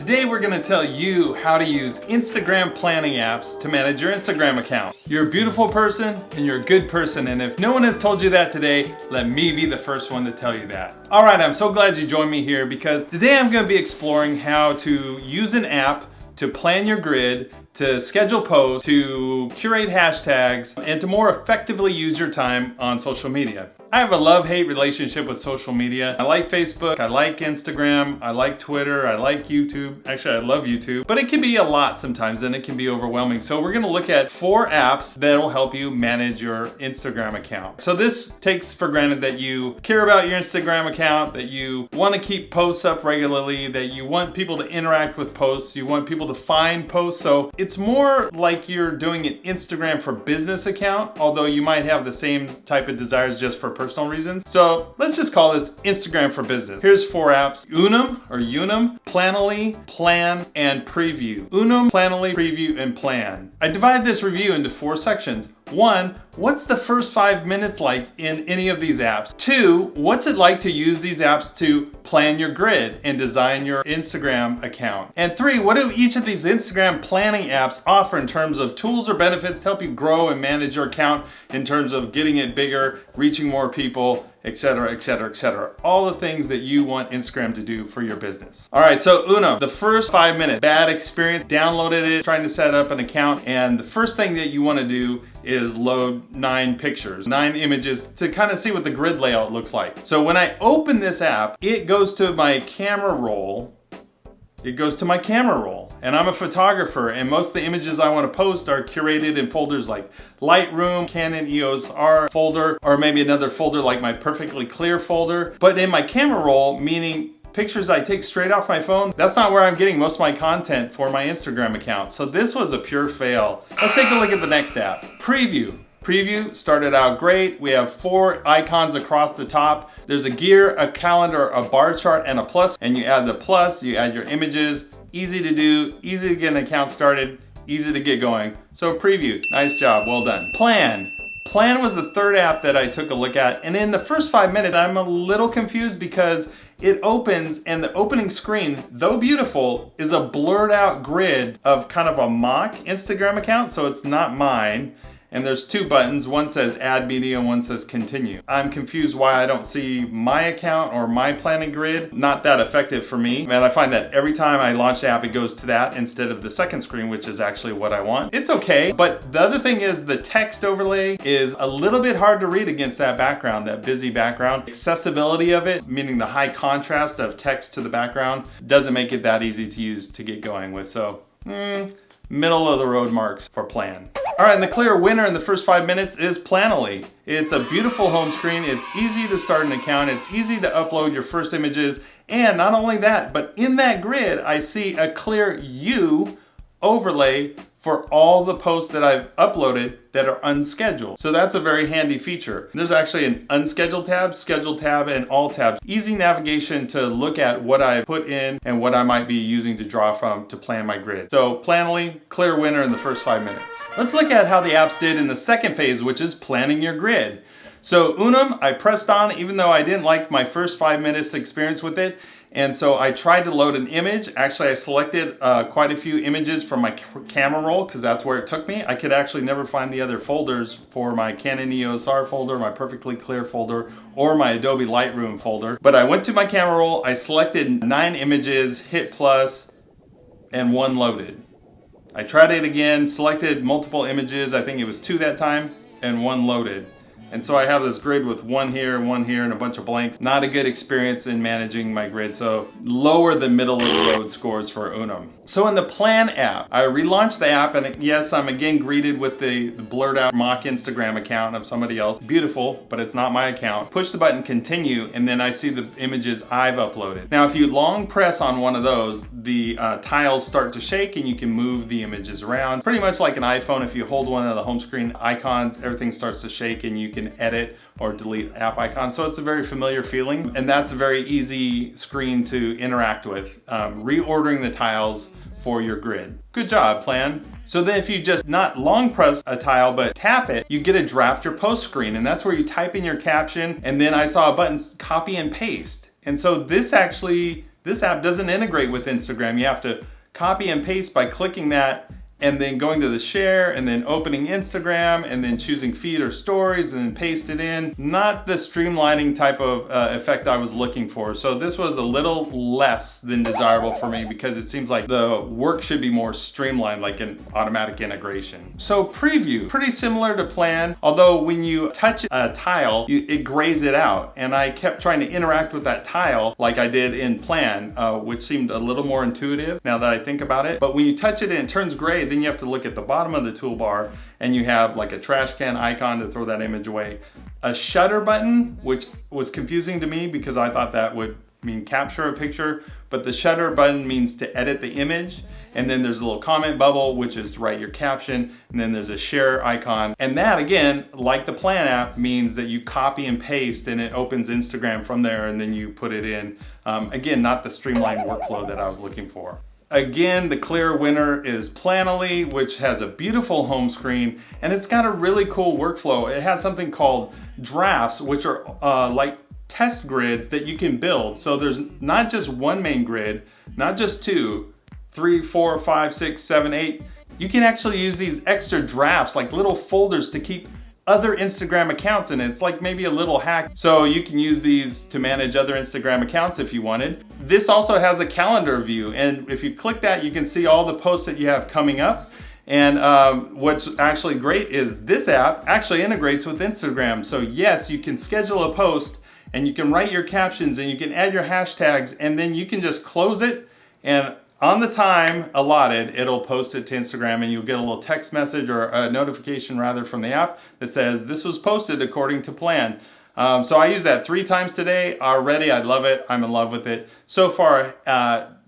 Today we're going to tell you how to use Instagram planning apps to manage your Instagram account. You're a beautiful person and you're a good person, and if no one has told you that today, let me be the first one to tell you that. Alright, I'm so glad you joined me here because today I'm going to be exploring how to use an app to plan your grid, to schedule posts, to curate hashtags, and to more effectively use your time on social media. I have a love-hate relationship with social media. I like Facebook, I like Instagram, I like Twitter, I like YouTube. Actually, I love YouTube, but it can be a lot sometimes and it can be overwhelming. So we're gonna look at 4 apps that'll help you manage your Instagram account. So this takes for granted that you care about your Instagram account, that you wanna keep posts up regularly, that you want people to interact with posts, you want people to find posts. So it's more like you're doing an Instagram for business account, although you might have the same type of desires just for personal reasons. So let's just call this Instagram for business. Here's 4 apps: Unum or Unum, Planoly, Plan, and Preview. Unum, Planoly, Preview, and Plan. I divide this review into 4 sections. 1, what's the first 5 minutes like in any of these apps? 2, what's it like to use these apps to plan your grid and design your Instagram account? And 3, what do each of these Instagram planning apps offer in terms of tools or benefits to help you grow and manage your account in terms of getting it bigger, reaching more people, etc., etc., etc. All the things that you want Instagram to do for your business. All right, so Unum, the first 5 minutes, bad experience, downloaded it, trying to set up an account, and the first thing that you want to do is load 9 pictures, 9 images to kind of see what the grid layout looks like. So when I open this app, it goes to my camera roll. And I'm a photographer, and most of the images I want to post are curated in folders like Lightroom, Canon EOS R folder, or maybe another folder like my perfectly clear folder. But in my camera roll, meaning pictures I take straight off my phone, that's not where I'm getting most of my content for my Instagram account. So this was a pure fail. Let's take a look at the next app, Preview. Preview started out great. We have 4 icons across the top. There's a gear, a calendar, a bar chart, and a plus. And you add the plus, you add your images. Easy to do, easy to get an account started, easy to get going. So Preview, nice job, well done. Plan. Plan was the 3rd app that I took a look at. And in the first 5 minutes, I'm a little confused because it opens and the opening screen, though beautiful, is a blurred out grid of kind of a mock Instagram account. So it's not mine. And there's 2 buttons, one says add media and one says continue. I'm confused why I don't see my account or my planning grid. Not that effective for me. And I find that every time I launch the app, it goes to that instead of the second screen, which is actually what I want. It's okay, but the other thing is the text overlay is a little bit hard to read against that background, that busy background. Accessibility of it, meaning the high contrast of text to the background, doesn't make it that easy to use to get going with. So, middle of the road marks for Plan. All right, and the clear winner in the first 5 minutes is Planoly. It's a beautiful home screen. It's easy to start an account. It's easy to upload your first images. And not only that, but in that grid, I see a clear You overlay for all the posts that I've uploaded that are unscheduled. So that's a very handy feature. There's actually an unscheduled tab, scheduled tab, and all tabs. Easy navigation to look at what I put in and what I might be using to draw from to plan my grid. So Planoly, clear winner in the first 5 minutes. Let's look at how the apps did in the second phase, which is planning your grid. So Unum, I pressed on even though I didn't like my first 5 minutes experience with it. And so I tried to load an image. Actually, I selected quite a few images from my camera roll because that's where it took me. I could actually never find the other folders for my Canon EOS R folder, my perfectly clear folder, or my Adobe Lightroom folder. But I went to my camera roll, I selected 9 images, hit plus, and 1 loaded. I tried it again, selected multiple images, I think it was 2 that time, and 1 loaded. And so I have this grid with 1 here, and a bunch of blanks. Not a good experience in managing my grid, so lower the middle of the road scores for Unum. So in the Plan app, I relaunched the app, and yes, I'm again greeted with the blurred out mock Instagram account of somebody else. Beautiful, but it's not my account. Push the button continue, and then I see the images I've uploaded. Now if you long press on one of those, the tiles start to shake and you can move the images around. Pretty much like an iPhone, if you hold one of the home screen icons, everything starts to shake and you can edit or delete app icons. So it's a very familiar feeling, and that's a very easy screen to interact with. Reordering the tiles for your grid. Good job, Plan. So then if you just not long press a tile but tap it, you get a draft your post screen, and that's where you type in your caption, and then I saw a button copy and paste. And so this actually This app doesn't integrate with Instagram. You have to copy and paste by clicking that and then going to the share and then opening Instagram and then choosing feed or stories and then paste it in. Not the streamlining type of effect I was looking for. So this was a little less than desirable for me because it seems like the work should be more streamlined, like an automatic integration. So preview, pretty similar to plan, although when you touch a tile, it grays it out. And I kept trying to interact with that tile like I did in plan, which seemed a little more intuitive now that I think about it. But when you touch it and it turns gray, then you have to look at the bottom of the toolbar and you have like a trash can icon to throw that image away. A shutter button, which was confusing to me because I thought that would mean capture a picture, but the shutter button means to edit the image. And then there's a little comment bubble, which is to write your caption. And then there's a share icon. And that, again, like the Plan app, means that you copy and paste and it opens Instagram from there and then you put it in. Again, not the streamlined workflow that I was looking for. Again, the clear winner is Planoly, which has a beautiful home screen, and it's got a really cool workflow. It has something called drafts, which are like test grids that you can build. So there's not just one main grid, not just 2, 3, 4, 5, 6, 7, 8. You can actually use these extra drafts, like little folders to keep other Instagram accounts in it. It's like maybe a little hack. So you can use these to manage other Instagram accounts if you wanted. This also has a calendar view, and if you click that, you can see all the posts that you have coming up. And what's actually great is this app actually integrates with Instagram. So yes, you can schedule a post and you can write your captions and you can add your hashtags, and then you can just close it, and on the time allotted, it'll post it to Instagram and you'll get a little text message or a notification rather from the app that says this was posted according to plan. So I use that 3 times today already. I love it. I'm in love with it. So far,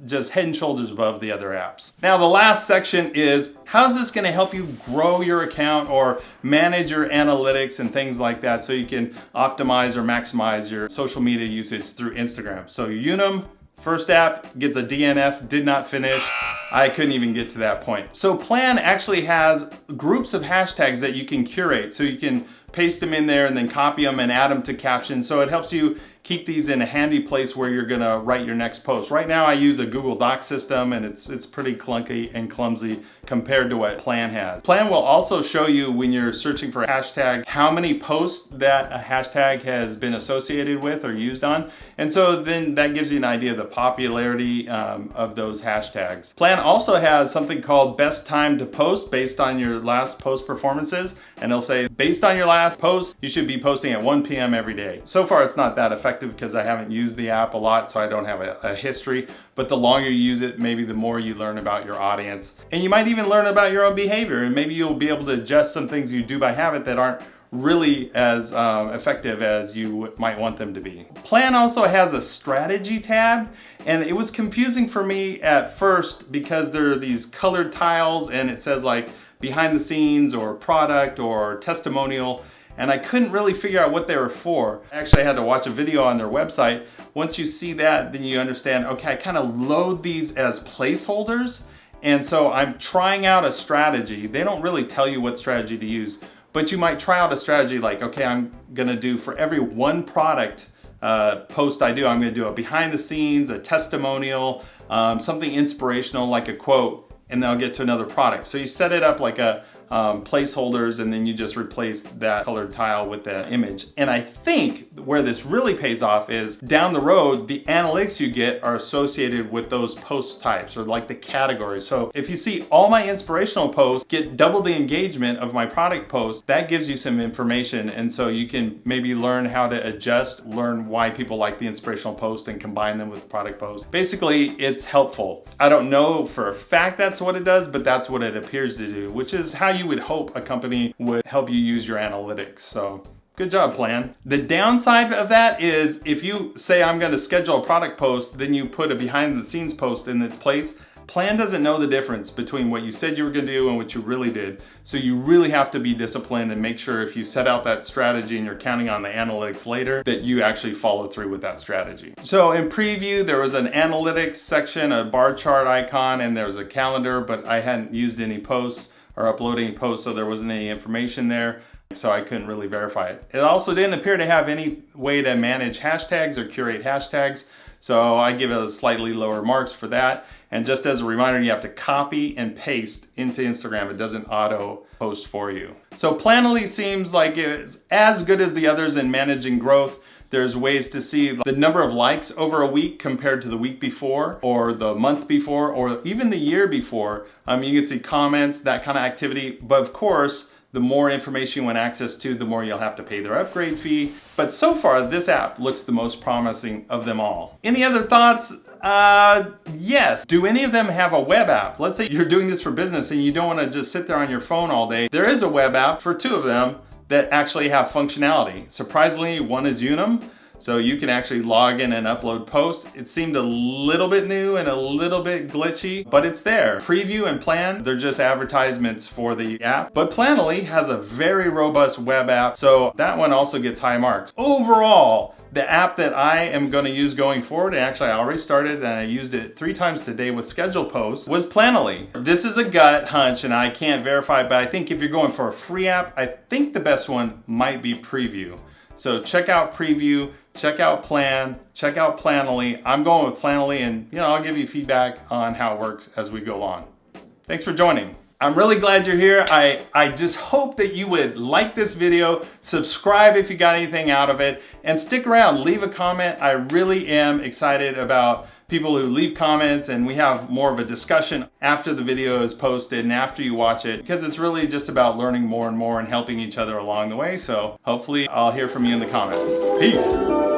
just head and shoulders above the other apps. Now the last section is, how's this going to help you grow your account or manage your analytics and things like that so you can optimize or maximize your social media usage through Instagram. So Unum, first app, gets a DNF, did not finish. I couldn't even get to that point. So Plan actually has groups of hashtags that you can curate. So you can paste them in there and then copy them and add them to captions. So it helps you keep these in a handy place where you're gonna write your next post. Right now I use a Google Doc system and it's pretty clunky and clumsy compared to what Plan has. Plan will also show you when you're searching for a hashtag how many posts that a hashtag has been associated with or used on. And so then that gives you an idea of the popularity of those hashtags. Plan also has something called best time to post based on your last post performances. And it'll say, based on your last post, you should be posting at 1 p.m. every day. So far it's not that effective because I haven't used the app a lot, so I don't have a history. But the longer you use it, maybe the more you learn about your audience. And you might even learn about your own behavior, and maybe you'll be able to adjust some things you do by habit that aren't really as effective as you might want them to be. Plan also has a strategy tab, and it was confusing for me at first because there are these colored tiles and it says like behind the scenes or product or testimonial, and I couldn't really figure out what they were for. I actually had to watch a video on their website. Once you see that, then you understand, okay, I kind of load these as placeholders, and so I'm trying out a strategy. They don't really tell you what strategy to use, but you might try out a strategy like, okay, I'm gonna do for every one product post I do, I'm gonna do a behind the scenes, a testimonial, something inspirational like a quote, and then I'll get to another product. So you set it up like a placeholders, and then you just replace that colored tile with the image. And I think where this really pays off is down the road, the analytics you get are associated with those post types or like the categories. So if you see all my inspirational posts get double the engagement of my product posts, that gives you some information. And so you can maybe learn how to adjust, learn why people like the inspirational posts and combine them with product posts. Basically, it's helpful. I don't know for a fact that's what it does, but that's what it appears to do, which is how you would hope a company would help you use your analytics. So good job, Plan. The downside of that is if you say I'm going to schedule a product post, then you put a behind the scenes post in its place, Plan doesn't know the difference between what you said you were going to do and what you really did. So you really have to be disciplined and make sure if you set out that strategy and you're counting on the analytics later, that you actually follow through with that strategy. So in preview, there was an analytics section, a bar chart icon, and there was a calendar, but I hadn't used any posts or uploading any posts, so there wasn't any information there, so I couldn't really verify it. It also didn't appear to have any way to manage hashtags or curate hashtags, So I give it a slightly lower marks for that. And just as a reminder, you have to copy and paste into Instagram. It doesn't auto post for you. So Planoly seems like it's as good as the others in managing growth. There's ways to see the number of likes over a week compared to the week before, or the month before, or even the year before. You can see comments, that kind of activity. But of course, the more information you want access to, the more you'll have to pay their upgrade fee. But so far, this app looks the most promising of them all. Any other thoughts? Yes. Do any of them have a web app? Let's say you're doing this for business and you don't want to just sit there on your phone all day. There is a web app for 2 of them that actually have functionality. Surprisingly, one is Unum, so you can actually log in and upload posts. It seemed a little bit new and a little bit glitchy, but it's there. Preview and Plan, they're just advertisements for the app. But Planoly has a very robust web app, so that one also gets high marks. Overall, the app that I am going to use going forward, and actually I already started and I used it 3 times today with schedule posts, was Planoly. This is a gut hunch and I can't verify, but I think if you're going for a free app, I think the best one might be Preview. So check out Preview, check out Plan, check out Planoly. I'm going with Planoly, and I'll give you feedback on how it works as we go along. Thanks for joining. I'm really glad you're here. I just hope that you would like this video, subscribe if you got anything out of it, and stick around, leave a comment. I really am excited about people who leave comments, and we have more of a discussion after the video is posted and after you watch it, because it's really just about learning more and more and helping each other along the way. So hopefully I'll hear from you in the comments. Peace.